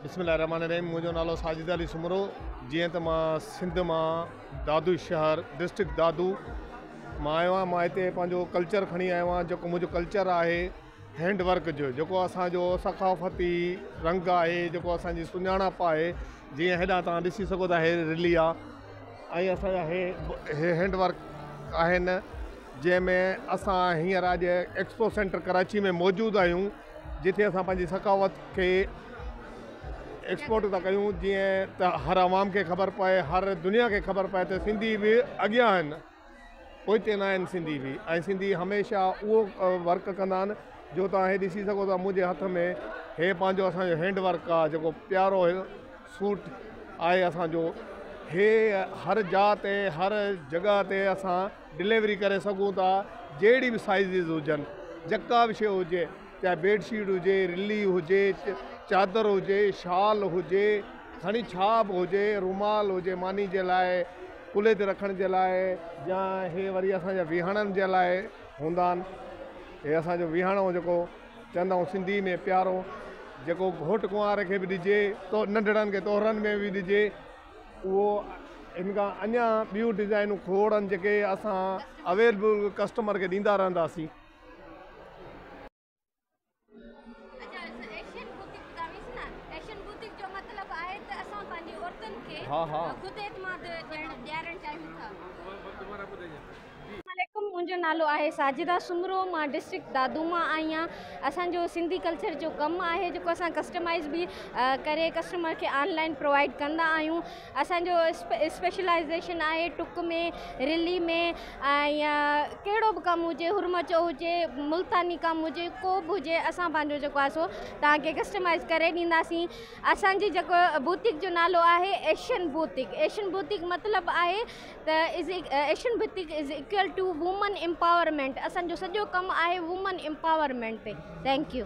बिस्मिल्लाहिर्रहमानिर्रहीम। मुझो नालो साजिद अली सुमरो। जीअं त मां सिंध मां दादू शहर डिस्ट्रिक्ट दादू मां आयो आहियां। मां हिते पंहिंजो कल्चर खणी आयो आहियां। जेको मुंहिंजो कल्चर आहे हैंड वर्क जो, जेको असांजो सकाफ़ती रंग आहे, जेको असांजी सुञाणप आहे। जीअं हेॾा तव्हां ॾिसी सघो था, हे रिली आहे ऐं असांजा हे हैंड वर्क आहिनि, जंहिंमें असां हींअर अॼु एक्सपो सेंटर कराची में मौजूदु आहियूं, जिथे असां पंहिंजी सकावत खे एक्सपोर्ट था कयूं। जीअं त हर आवाम खे ख़बर पए, हर दुनिया खे ख़बर पए त सिंधी बि अॻियां आहिनि, पोइते न आहिनि सिंधी बि। ऐं सिंधी हमेशह उहो वर्क कंदा आहिनि जो तव्हां हे ॾिसी सघो था मुंहिंजे हथ में। हे पंहिंजो असांजो हैंड वर्क आहे, जेको प्यारो सूट आहे असांजो। हे हर जात ते, हर जॻह ते असां डिलीवरी करे सघूं था। जहिड़ी बि साइज़िस हुजनि, जेका बि शइ हुजे, चाहे बेडशीट हुजे, रिली हुजे, चादर हुजे, शाल हुजे, खणी छाप हुजे, रुमाल हुजे मानी जे लाइ, कुल्हे ते रखण जे लाइ, या हे वरी असांजा विहाणनि जे लाइ हूंदा आहिनि। हे असांजो विहाणो जेको चवंदा आहियूं सिंधी में प्यारो, जेको घोट कुंवार खे बि ॾिजे, तो नंढड़नि खे तोरनि में बि ॾिजे। उहो इन खां अञा ॿियूं डिज़ाइनूं खोड़नि जेके असां अवेलेबल कस्टमर खे ॾींदा रहंदासीं। मुझो नालो आहे साजिदा सुमरो। मां डिस्ट्रिक्ट दादू मां आई आहियां। असांजो सिंधी कल्चर जो कमु आहे, जेको असां कस्टमाइज़ बि करे कस्टमर खे ऑनलाइन प्रोवाइड कंदा आहियूं। असांजो स्पेशलाइज़ेशन आहे टुक में, रिली में, ऐं कहिड़ो बि कमु हुजे, हुरमचो हुजे, मुल्तानी कमु हुजे, को बि हुजे, असां पंहिंजो जेको आहे सो तव्हांखे कस्टमाइज़ करे ॾींदासीं। असांजी जेको बुटीक जो नालो आहे एशियन बुटीक। एशियन बुटीक मतिलबु आहे त Asian boutique is equal to woman empowerment. असांजो सॼो कमु आहे वुमन एम्पावरमेंट ते। Thank U.